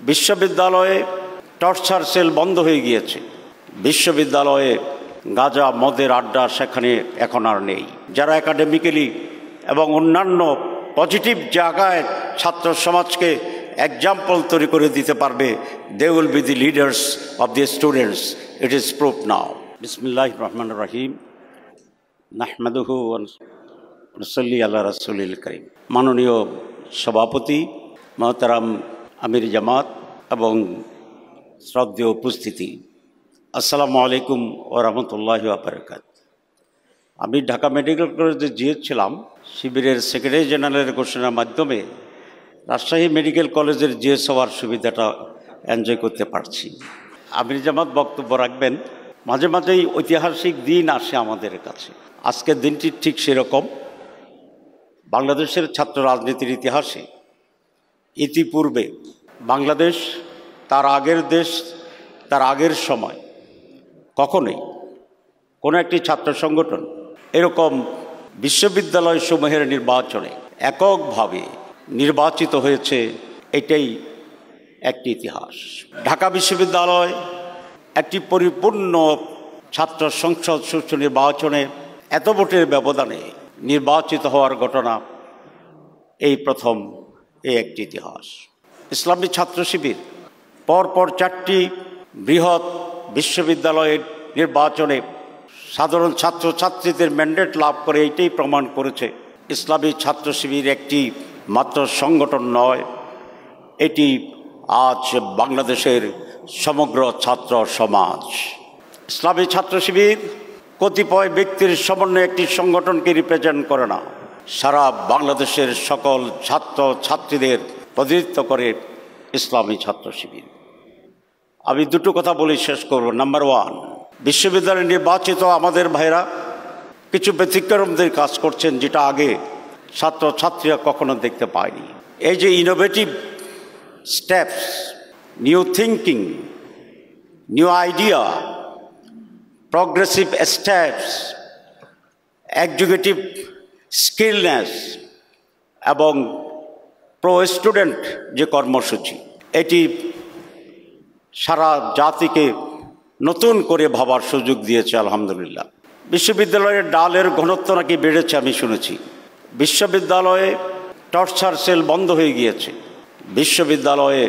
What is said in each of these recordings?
বিশ্ববিদ্যালয়ে torture sell বন্ধ হয়ে গিয়েছে। বিশ্ববিদ্যালয়ে গাঁজা মদের আড্ডা সেখানে এখন আর নেই। যারা একাডেমিক্যালি এবং অন্যান্য পজিটিভ জায়গায় ছাত্র সমাজকে এক্সাম্পল তৈরি করে দিতে পারবে, they will be the leaders of the students. It is proof now. বিসমিল্লাহির রহমানির রহিম। নাহমাদুহু ওয়া নুসাল্লি আলা রাসূলিল কারীম। মাননীয় সভাপতি মহতারাম আমির জামাত এবং শ্রদ্ধেয় উপস্থিতি, আসসালামু আলাইকুম ওয়া রাহমাতুল্লাহি ওয়া বারাকাতুহু। আমি ঢাকা মেডিকেল কলেজে জিএস শিবিরের সেক্রেটারি জেনারেলের ঘোষণার মাধ্যমে রাজশাহী মেডিকেল কলেজের জিএস হওয়ার সুবিধাটা এনজয় করতে পারছি। আমির জামাত বক্তব্য রাখবেন। মাঝে মাঝেই ঐতিহাসিক দিন আসে আমাদের কাছে। আজকের দিনটি ঠিক সেরকম। বাংলাদেশের ছাত্র রাজনীতির ইতিহাসে ইতিপূর্বে বাংলাদেশ, তার আগের দেশ, তার আগের সময় কখনোই কোনো একটি ছাত্র সংগঠন এরকম বিশ্ববিদ্যালয় সমূহের নির্বাচনে এককভাবে নির্বাচিত হয়েছে, এটাই একটি ইতিহাস। ঢাকা বিশ্ববিদ্যালয় একটি পরিপূর্ণ ছাত্র সংসদ সুষ্ঠু নির্বাচনে এত ভোটের ব্যবধানে নির্বাচিত হওয়ার ঘটনা এই প্রথম, এই একটি ইতিহাস। ইসলামী ছাত্র শিবির পরপর 4টি বৃহৎ বিশ্ববিদ্যালয়ের নির্বাচনে সাধারণ ছাত্রছাত্রীদের ম্যান্ডেট লাভ করে এইটাই প্রমাণ করেছে ইসলামী ছাত্র শিবির একটি মাত্র সংগঠন নয়, এটি আজ বাংলাদেশের সমগ্র ছাত্র সমাজ। ইসলামী ছাত্র শিবির কতিপয় ব্যক্তির সমন্বয়ে একটি সংগঠনকে রিপ্রেজেন্ট করে না, সারা বাংলাদেশের সকল ছাত্র ছাত্রীদের প্রতিনিধিত্ব করে ইসলামী ছাত্র শিবির। আমি দুটো কথা বলে শেষ করব। নাম্বার 1, বিশ্ববিদ্যালয়ে নির্বাচিত আমাদের ভাইরা কিছু ব্যতিক্রমদের কাজ করছেন, যেটা আগে ছাত্র ছাত্রীরা কখনো দেখতে পায়নি। এই যে innovative steps, new thinking, new idea, progressive steps, executive skillness এবং প্রো স্টুডেন্ট যে কর্মসূচি, এটি সারা জাতিকে নতুন করে ভাবার সুযোগ দিয়েছে আলহামদুলিল্লাহ। বিশ্ববিদ্যালয়ের ডালের ঘনত্ব নাকি বেড়েছে আমি শুনেছি। বিশ্ববিদ্যালয়ে টর্চার সেল বন্ধ হয়ে গিয়েছে। বিশ্ববিদ্যালয়ে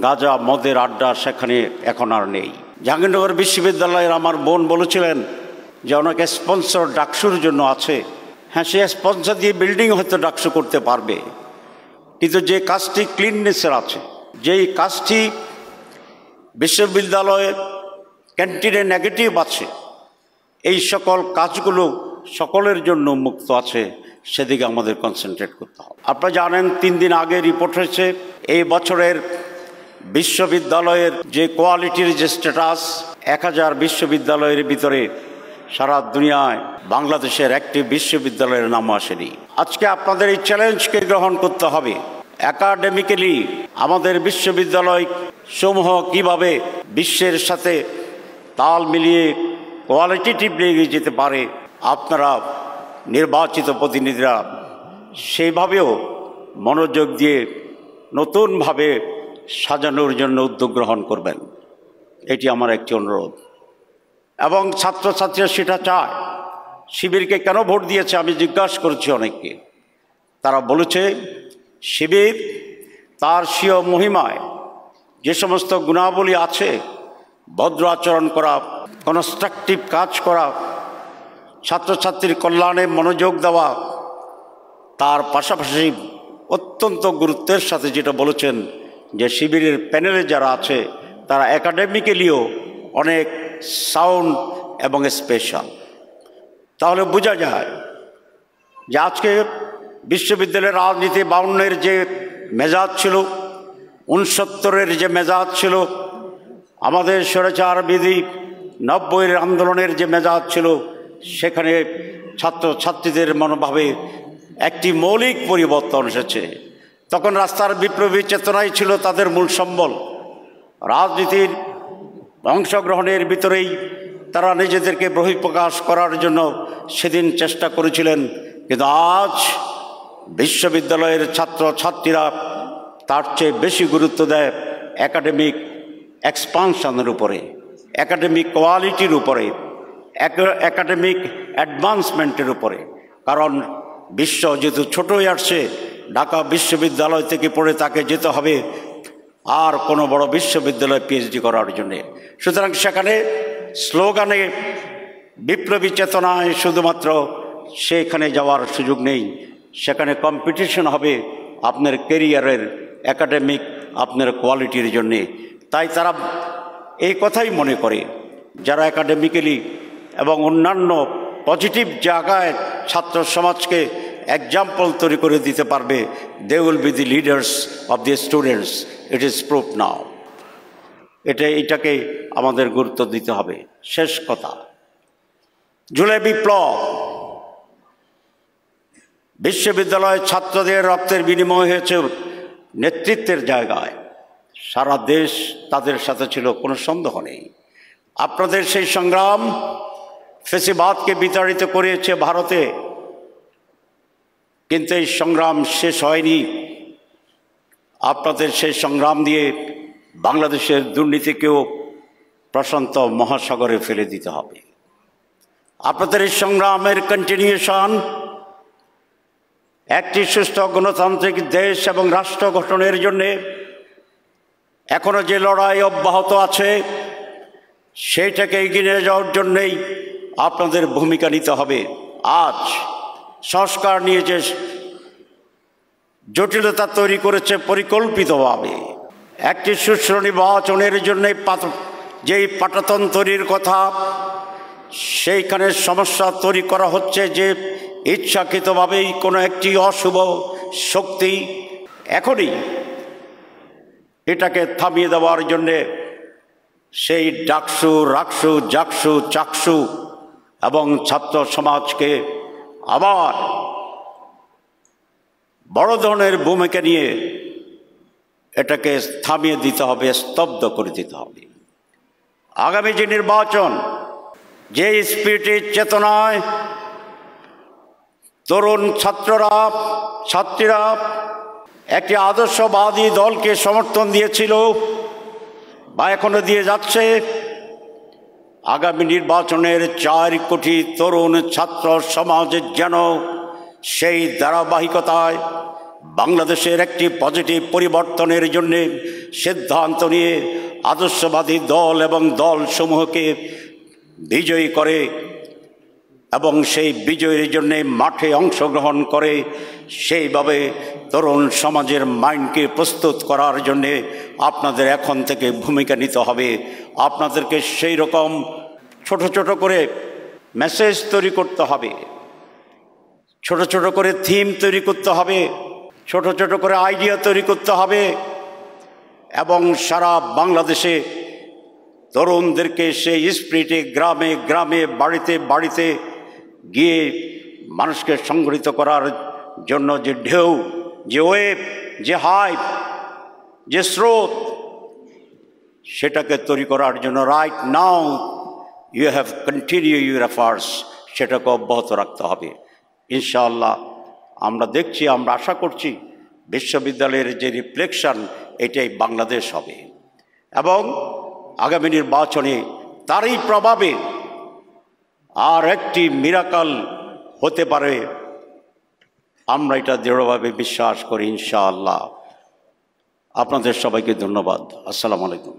গাঁজা মদের আড্ডা সেখানে এখন আর নেই। জাহাঙ্গীরনগর বিশ্ববিদ্যালয়ের আমার বোন বলেছিলেন যে অনেক স্পন্সর ডাকসুর জন্য আছে। হ্যাঁ, সে স্পন্সর দিয়ে বিল্ডিং হয়তো ডাকসু করতে পারবে, কিন্তু যে কাজটি ক্লিননেসের আছে, যেই কাজটি বিশ্ববিদ্যালয়ের ক্যান্টিনে নেগেটিভ আছে, এই সকল কাজগুলো সকলের জন্য মুক্ত আছে, সেদিকে আমাদের কনসেন্ট্রেট করতে হবে। আপনারা জানেন 3 দিন আগে রিপোর্ট হয়েছে এই বছরের বিশ্ববিদ্যালয়ের যে কোয়ালিটির যে স্ট্যাটাস, 1000 বিশ্ববিদ্যালয়ের ভিতরে সারা দুনিয়ায় বাংলাদেশের একটি বিশ্ববিদ্যালয়ের নাম আসেনি। আজকে আপনাদের এই চ্যালেঞ্জকে গ্রহণ করতে হবে। একাডেমিক্যালি আমাদের বিশ্ববিদ্যালয় সমূহ কিভাবে বিশ্বের সাথে তাল মিলিয়ে কোয়ালিটেটিভলি এগিয়ে যেতে পারে, আপনারা নির্বাচিত প্রতিনিধিরা সেইভাবেও মনোযোগ দিয়ে নতুনভাবে সাজানোর জন্য উদ্যোগ গ্রহণ করবেন, এটি আমার একটি অনুরোধ। এবং ছাত্রছাত্রীরা সেটা চায়। শিবিরকে কেন ভোট দিয়েছে আমি জিজ্ঞাসা করেছি অনেককে। তারা বলেছে শিবির তার স্বীয় মহিমায় যে সমস্ত গুণাবলী আছে, ভদ্র আচরণ করা, কনস্ট্রাকটিভ কাজ করা, ছাত্রছাত্রীর কল্যাণে মনোযোগ দেওয়া, তার পাশাপাশি অত্যন্ত গুরুত্বের সাথে যেটা বলেছেন যে শিবিরের প্যানেলে যারা আছে তারা একাডেমিক্যালিও অনেক সাউন্ড এবং স্পেশাল। তাহলে বোঝা যায় যে আজকে বিশ্ববিদ্যালয়ের রাজনীতি 52-এর যে মেজাজ ছিল, 69-এর যে মেজাজ ছিল, আমাদের স্বৈরাচার বিধি 90-এর আন্দোলনের যে মেজাজ ছিল, সেখানে ছাত্রছাত্রীদের মনোভাবে একটি মৌলিক পরিবর্তন এসেছে। তখন রাস্তার বিপ্লবী চেতনাই ছিল তাদের মূল সম্বল। রাজনীতির অংশগ্রহণের ভিতরেই তারা নিজেদেরকে বহিঃপ্রকাশ করার জন্য সেদিন চেষ্টা করেছিলেন, কিন্তু আজ বিশ্ববিদ্যালয়ের ছাত্রছাত্রীরা তার চেয়ে বেশি গুরুত্ব দেয় একাডেমিক এক্সপানশনের উপরে, একাডেমিক কোয়ালিটির উপরে, একাডেমিক অ্যাডভান্সমেন্টের উপরে। কারণ বিশ্ব যেহেতু ছোট হয়ে আসছে, ঢাকা বিশ্ববিদ্যালয় থেকে পড়ে তাকে যেতে হবে আর কোনো বড় বিশ্ববিদ্যালয়ে পিএইচডি করার জন্যে। সুতরাং সেখানে স্লোগানে, বিপ্লবী চেতনায় শুধুমাত্র সেখানে যাওয়ার সুযোগ নেই। সেখানে কম্পিটিশন হবে আপনার কেরিয়ারের, একাডেমিক আপনার কোয়ালিটির জন্যে। তাই তারা এই কথাই মনে করে, যারা একাডেমিক্যালি এবং অন্যান্য পজিটিভ জায়গায় ছাত্র সমাজকে এক্সাম্পল তৈরি করে দিতে পারবে, they will be the leaders of the students. It is proof now. এটাকে আমাদের গুরুত্ব দিতে হবে। শেষ কথা, জুলাই বিপ্লব বিশ্ববিদ্যালয় ছাত্রদের রক্তের বিনিময় হয়েছে নেতৃত্বের জায়গায়। সারা দেশ তাদের সাথে ছিল, কোনো সন্দেহ নেই। আপনাদের সেই সংগ্রাম ফ্যাসিবাদকে বিতাড়িত করেছে ভারতে, কিন্তু এই সংগ্রাম শেষ হয়নি। আপনাদের সেই সংগ্রাম দিয়ে বাংলাদেশের দুর্নীতিকেও প্রশান্ত মহাসাগরে ফেলে দিতে হবে। আপনাদের এই সংগ্রামের কন্টিনিউশন একটি সুস্থ গণতান্ত্রিক দেশ এবং রাষ্ট্র গঠনের জন্যে এখনো যে লড়াই অব্যাহত আছে, সেইটাকে এগিয়ে নিয়ে যাওয়ার জন্যেই আপনাদের ভূমিকা নিতে হবে। আজ সংস্কার নিয়ে যে জটিলতা তৈরি করেছে পরিকল্পিতভাবে, একটি সুষ্ঠু নির্বাচনের জন্যে যেই পাটাতন তৈরির কথা, সেইখানে সমস্যা তৈরি করা হচ্ছে যে ইচ্ছাকৃতভাবেই কোনো একটি অশুভ শক্তি এখনই এটাকে থামিয়ে দেওয়ার জন্যে সেই ডাকসু, রাকসু, জাকসু, চাকসু এবং ছাত্র সমাজকে আবার বড় ধরনের ভূমিকা নিয়ে এটাকে থামিয়ে দিতে হবে, স্তব্ধ করে দিতে হবে। আগামী যে নির্বাচন, যে স্পিরিটের চেতনায় তরুণ ছাত্রীরা একটি আদর্শবাদী দলকে সমর্থন দিয়েছিল বা এখনো দিয়ে যাচ্ছে, আগামী নির্বাচনের 4 কোটি তরুণ ছাত্র সমাজের যেন সেই ধারাবাহিকতায় বাংলাদেশের একটি পজিটিভ পরিবর্তনের জন্যে সিদ্ধান্ত নিয়ে আদর্শবাদী দল এবং দলসমূহকে বিজয়ী করে এবং সেই বিজয়ের জন্যে মাঠে অংশগ্রহণ করে, সেইভাবে তরুণ সমাজের মাইন্ডকে প্রস্তুত করার জন্যে আপনাদের এখন থেকে ভূমিকা নিতে হবে। আপনাদেরকে সেই রকম ছোট ছোট করে মেসেজ তৈরি করতে হবে, ছোট ছোট করে থিম তৈরি করতে হবে, ছোট ছোট করে আইডিয়া তৈরি করতে হবে এবং সারা বাংলাদেশে তরুণদেরকে সেই স্পিরিটে গ্রামে গ্রামে, বাড়িতে বাড়িতে গিয়ে মানুষকে সংগঠিত করার জন্য যে ঢেউ, যে ওয়েভ, যে হাইপ, যে স্রোত, সেটাকে তৈরি করার জন্য right now you have continue your efforts, সেটাকে অব্যাহত রাখতে হবে। ইনশাআল্লাহ আমরা দেখছি, আমরা আশা করছি বিশ্ববিদ্যালয়ের যে রিফ্লেকশন, এটাই বাংলাদেশ হবে এবং আগামী নির্বাচনে তারই প্রভাবে আর একটি মিরাকল হতে পারে, আমরা এটা দৃঢ়ভাবে বিশ্বাস করি ইনশাআল্লাহ। আপনাদের সবাইকে ধন্যবাদ। আসসালামু আলাইকুম।